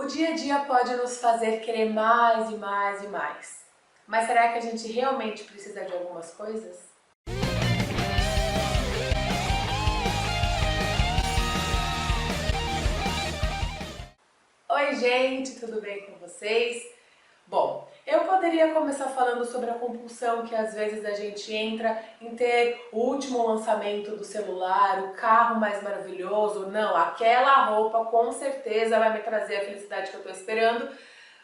O dia a dia pode nos fazer querer mais e mais e mais. Mas será que a gente realmente precisa de algumas coisas? Oi, gente, tudo bem com vocês? Bom, eu poderia começar falando sobre a compulsão que às vezes a gente entra em ter o último lançamento do celular, o carro mais maravilhoso. Não, aquela roupa com certeza vai me trazer a felicidade que eu estou esperando.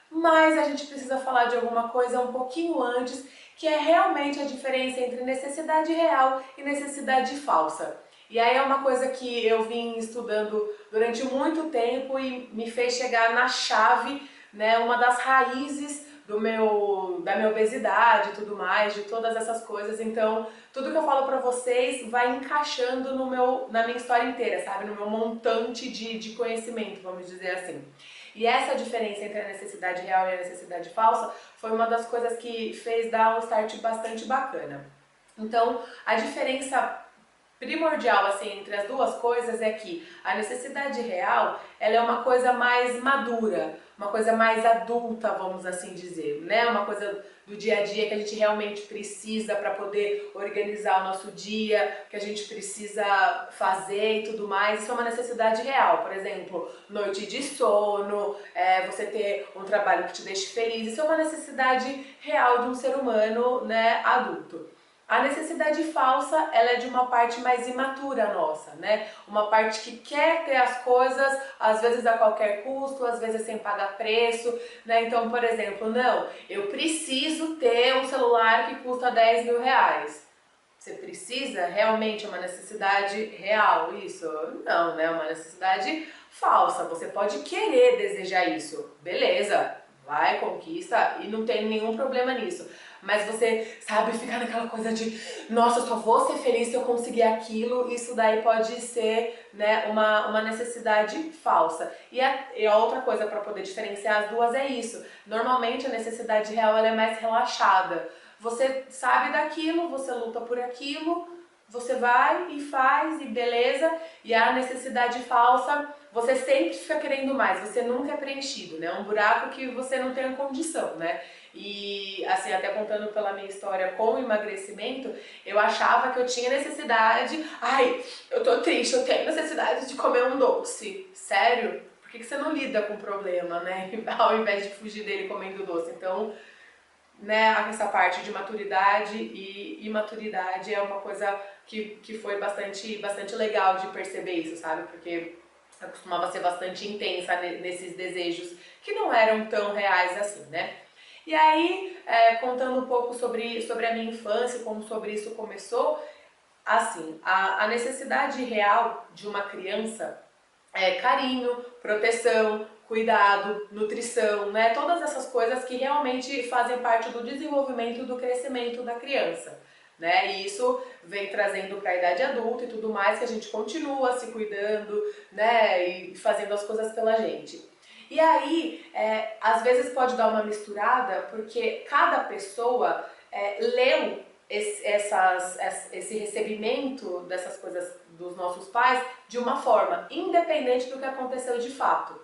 Mas a gente precisa falar de alguma coisa um pouquinho antes, que é realmente a diferença entre necessidade real e necessidade falsa. E aí é uma coisa que eu vim estudando durante muito tempo e me fez chegar na chave, né, uma das raízes da minha obesidade e tudo mais, de todas essas coisas. Então, tudo que eu falo pra vocês vai encaixando na minha história inteira, sabe? No meu montante de conhecimento, vamos dizer assim. E essa diferença entre a necessidade real e a necessidade falsa foi uma das coisas que fez dar um start bastante bacana. Então, a diferença primordial assim entre as duas coisas é que a necessidade real, ela é uma coisa mais madura, uma coisa mais adulta, vamos assim dizer, né? Uma coisa do dia a dia que a gente realmente precisa para poder organizar o nosso dia, que a gente precisa fazer e tudo mais. Isso é uma necessidade real. Por exemplo, noite de sono, você ter um trabalho que te deixe feliz. Isso é uma necessidade real de um ser humano, né, adulto. A necessidade falsa, ela é de uma parte mais imatura nossa, né? Uma parte que quer ter as coisas, às vezes a qualquer custo, às vezes sem pagar preço, né? Então, por exemplo, não, eu preciso ter um celular que custa 10 mil reais. Você precisa? Realmente é uma necessidade real isso? Não, né? É uma necessidade falsa. Você pode querer desejar isso. Beleza, vai, conquista e não tem nenhum problema nisso. Mas você, sabe, ficar naquela coisa de nossa, eu só vou ser feliz se eu conseguir aquilo, isso daí pode ser, né, uma necessidade falsa. E a outra coisa para poder diferenciar as duas é isso. Normalmente a necessidade real ela é mais relaxada. Você sabe daquilo, você luta por aquilo, você vai e faz e beleza. E a necessidade falsa, você sempre fica querendo mais, você nunca é preenchido, né? É um buraco que você não tem condição, né? E assim, até contando pela minha história com o emagrecimento, eu achava que eu tinha necessidade, ai, eu tô triste, eu tenho necessidade de comer um doce. Sério? Por que você não lida com o problema, né? Ao invés de fugir dele comendo doce. Então, né, essa parte de maturidade e imaturidade é uma coisa que foi bastante legal de perceber isso, sabe? Porque eu costumava ser bastante intensa nesses desejos que não eram tão reais assim, né? E aí, contando um pouco sobre a minha infância, como sobre isso começou, assim, a necessidade real de uma criança é carinho, proteção, cuidado, nutrição, né? Todas essas coisas que realmente fazem parte do desenvolvimento e do crescimento da criança. Né? E isso vem trazendo para a idade adulta e tudo mais, que a gente continua se cuidando, né? E fazendo as coisas pela gente. E aí, às vezes pode dar uma misturada, porque cada pessoa leu esse recebimento dessas coisas dos nossos pais de uma forma, independente do que aconteceu de fato.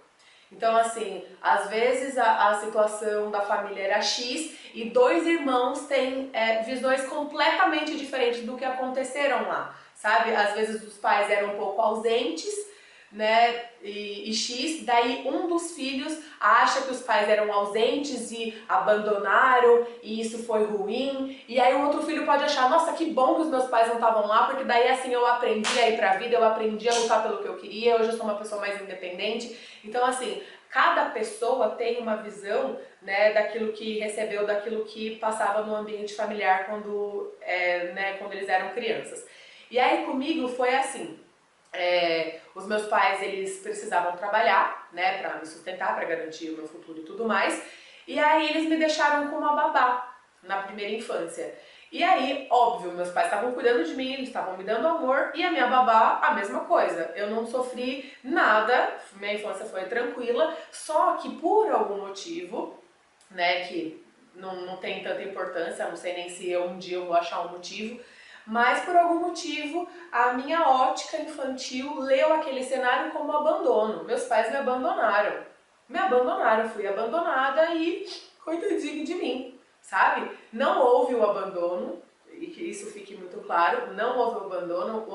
Então, assim, às vezes a situação da família era X e dois irmãos têm visões completamente diferentes do que aconteceram lá, sabe? Às vezes os pais eram um pouco ausentes, né, e X, daí um dos filhos acha que os pais eram ausentes e abandonaram e isso foi ruim, e aí o outro filho pode achar, nossa, que bom que os meus pais não estavam lá, porque daí assim eu aprendi a ir pra vida, eu aprendi a lutar pelo que eu queria, hoje eu sou uma pessoa mais independente. Então assim, cada pessoa tem uma visão, né, daquilo que recebeu, daquilo que passava no ambiente familiar quando eles eram crianças. E aí comigo foi assim, os meus pais, eles precisavam trabalhar, né, pra me sustentar, pra garantir o meu futuro e tudo mais. E aí eles me deixaram com uma babá na primeira infância. E aí, óbvio, meus pais estavam cuidando de mim, eles estavam me dando amor, e a minha babá, a mesma coisa. Eu não sofri nada, minha infância foi tranquila, só que por algum motivo, né, que não tem tanta importância, não sei nem se um dia eu vou achar um motivo, mas por algum motivo a minha ótica infantil leu aquele cenário como abandono. Meus pais me abandonaram. me abandonaram, eu fui abandonada e coitadinho de mim, sabe? Não houve o abandono, e que isso fique muito claro, não houve o abandono,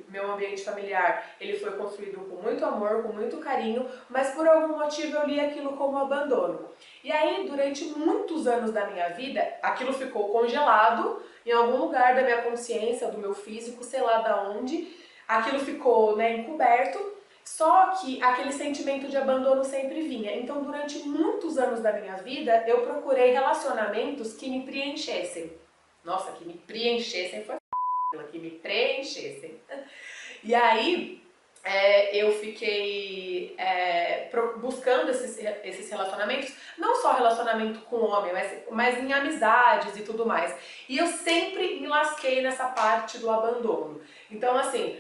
meu ambiente familiar, ele foi construído com muito amor, com muito carinho, mas por algum motivo eu li aquilo como abandono. E aí, durante muitos anos da minha vida, aquilo ficou congelado em algum lugar da minha consciência, do meu físico, sei lá da onde, aquilo ficou, né, encoberto. Só que aquele sentimento de abandono sempre vinha. Então, durante muitos anos da minha vida, eu procurei relacionamentos que me preenchessem. Nossa, que me preenchessem foi que me preenchessem. E aí, eu fiquei buscando esses relacionamentos, não só relacionamento com homem, mas em amizades e tudo mais. E eu sempre me lasquei nessa parte do abandono. Então, assim,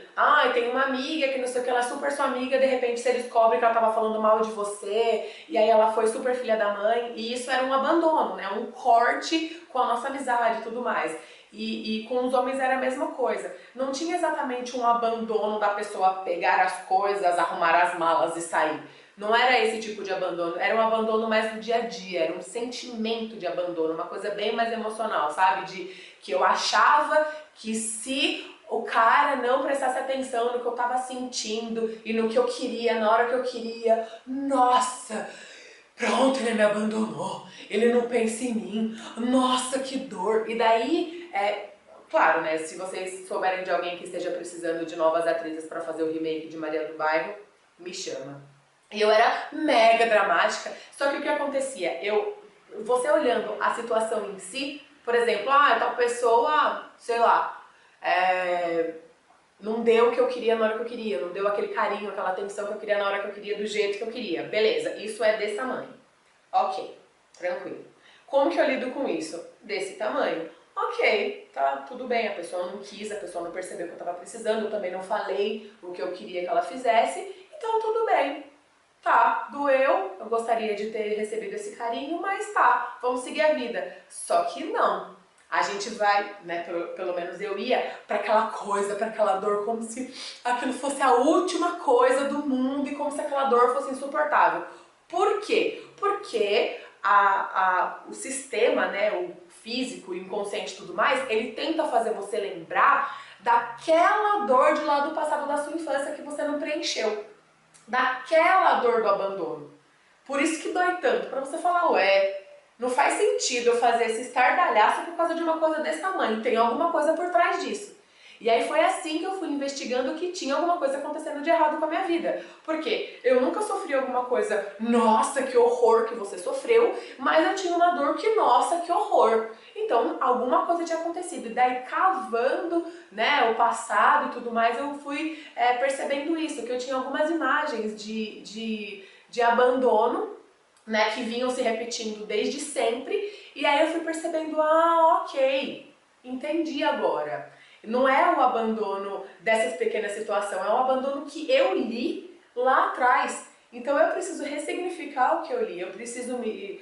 tem uma amiga que não sei o que, ela é super sua amiga, de repente você descobre que ela tava falando mal de você, e aí ela foi super filha da mãe, e isso era um abandono, né? Um corte com a nossa amizade e tudo mais. E com os homens era a mesma coisa. Não tinha exatamente um abandono da pessoa pegar as coisas, arrumar as malas e sair. Não era esse tipo de abandono, era um abandono mais do dia a dia, era um sentimento de abandono, uma coisa bem mais emocional, sabe? De que eu achava que se o cara não prestasse atenção no que eu tava sentindo e no que eu queria, na hora que eu queria, nossa, pronto, ele me abandonou, ele não pensa em mim, nossa, que dor. E daí, claro, né, se vocês souberem de alguém que esteja precisando de novas atrizes para fazer o remake de Maria do Bairro, me chama. E eu era mega dramática, só que o que acontecia? Você olhando a situação em si, por exemplo, tal pessoa, sei lá, não deu o que eu queria na hora que eu queria, não deu aquele carinho, aquela atenção que eu queria na hora que eu queria, do jeito que eu queria. Beleza, isso é desse tamanho. Ok, tranquilo. Como que eu lido com isso? Desse tamanho. Ok, tá tudo bem, a pessoa não quis, a pessoa não percebeu que eu tava precisando, eu também não falei o que eu queria que ela fizesse, então tudo bem. Tá, doeu, eu gostaria de ter recebido esse carinho, mas tá, vamos seguir a vida. Só que não. A gente vai, né, pelo menos eu ia, pra aquela coisa, pra aquela dor, como se aquilo fosse a última coisa do mundo e como se aquela dor fosse insuportável. Por quê? Porque o sistema, né, o físico, o inconsciente e tudo mais, ele tenta fazer você lembrar daquela dor de lá do passado da sua infância que você não preencheu. Daquela dor do abandono. Por isso que dói tanto, pra você falar, ué, não faz sentido eu fazer esse estardalhaço por causa de uma coisa desse tamanho, tem alguma coisa por trás disso. E aí foi assim que eu fui investigando que tinha alguma coisa acontecendo de errado com a minha vida. Porque eu nunca sofri alguma coisa, nossa, que horror que você sofreu, mas eu tinha uma dor que, nossa, que horror. Então, alguma coisa tinha acontecido. E daí, cavando, né, o passado e tudo mais, eu fui percebendo isso, que eu tinha algumas imagens de abandono, né, que vinham se repetindo desde sempre. E aí eu fui percebendo, ok, entendi agora. Não é o abandono dessas pequenas situações, é um abandono que eu li lá atrás. Então eu preciso ressignificar o que eu li, eu preciso me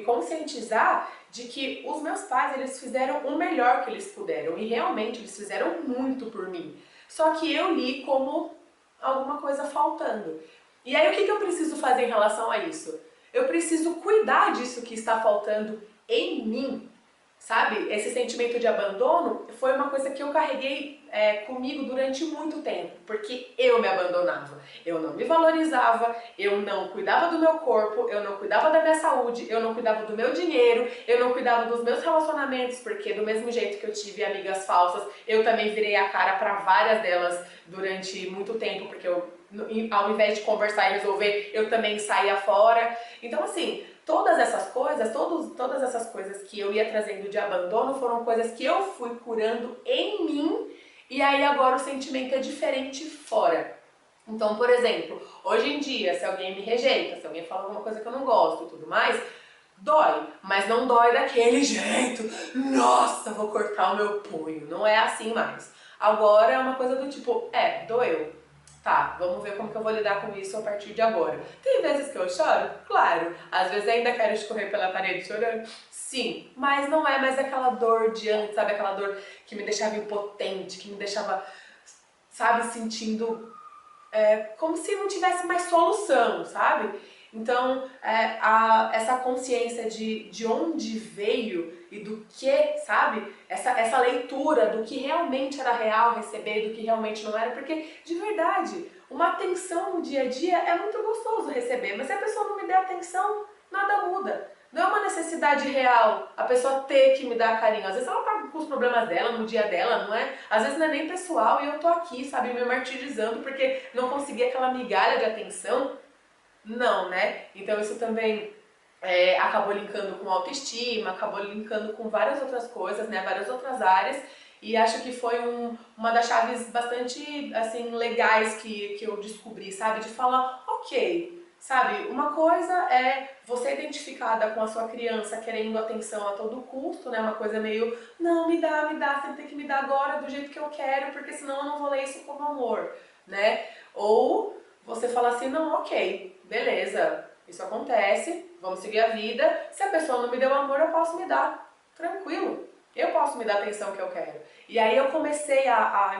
conscientizar de que os meus pais, eles fizeram o melhor que eles puderam e realmente eles fizeram muito por mim. Só que eu li como alguma coisa faltando. E aí o que eu preciso fazer em relação a isso? Eu preciso cuidar disso que está faltando em mim. Sabe, esse sentimento de abandono foi uma coisa que eu carreguei comigo durante muito tempo, porque eu me abandonava, eu não me valorizava, eu não cuidava do meu corpo, eu não cuidava da minha saúde, eu não cuidava do meu dinheiro, eu não cuidava dos meus relacionamentos, porque do mesmo jeito que eu tive amigas falsas, eu também virei a cara para várias delas durante muito tempo, porque ao invés de conversar e resolver, eu também saía fora. Então assim, todas essas coisas que eu ia trazendo de abandono foram coisas que eu fui curando em mim e aí agora o sentimento é diferente fora. Então, por exemplo, hoje em dia, se alguém me rejeita, se alguém fala alguma coisa que eu não gosto e tudo mais, dói, mas não dói daquele jeito, nossa, vou cortar o meu punho, não é assim mais. Agora é uma coisa do tipo, doeu. Tá, vamos ver como que eu vou lidar com isso a partir de agora. Tem vezes que eu choro? Claro. Às vezes ainda quero escorrer pela parede chorando? Sim. Mas não é mais aquela dor de antes, sabe? Aquela dor que me deixava impotente, que me deixava, sabe, sentindo como se não tivesse mais solução, sabe? Então, essa consciência de onde veio e do que, sabe? Essa leitura do que realmente era real receber, do que realmente não era, porque, de verdade, uma atenção no dia a dia é muito gostoso receber, mas se a pessoa não me der atenção, nada muda. Não é uma necessidade real a pessoa ter que me dar carinho. Às vezes ela tá com os problemas dela, no dia dela, não é? Às vezes não é nem pessoal e eu tô aqui, sabe, me martirizando porque não consegui aquela migalha de atenção. Não, né? Então isso também acabou linkando com autoestima, acabou linkando com várias outras coisas, né? Várias outras áreas. E acho que foi uma das chaves bastante, assim, legais que eu descobri, sabe? De falar, ok, sabe? Uma coisa é você identificada com a sua criança querendo atenção a todo custo, né? Uma coisa meio, não, me dá, você tem que me dar agora do jeito que eu quero, porque senão eu não vou ler isso como amor, né? Ou você fala assim, não, ok, beleza, isso acontece, vamos seguir a vida. Se a pessoa não me deu amor, eu posso me dar, tranquilo. Eu posso me dar a atenção que eu quero. E aí eu comecei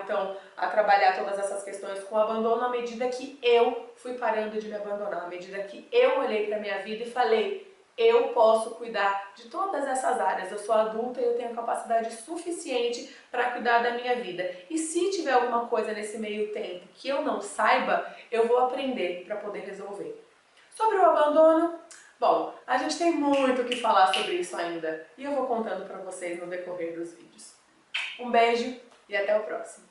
então, a trabalhar todas essas questões com o abandono à medida que eu fui parando de me abandonar, à medida que eu olhei para minha vida e falei, eu posso cuidar de todas essas áreas. Eu sou adulta e eu tenho capacidade suficiente para cuidar da minha vida. E se tiver alguma coisa nesse meio tempo que eu não saiba, eu vou aprender para poder resolver. Sobre o abandono, bom, a gente tem muito o que falar sobre isso ainda e eu vou contando para vocês no decorrer dos vídeos. Um beijo e até o próximo.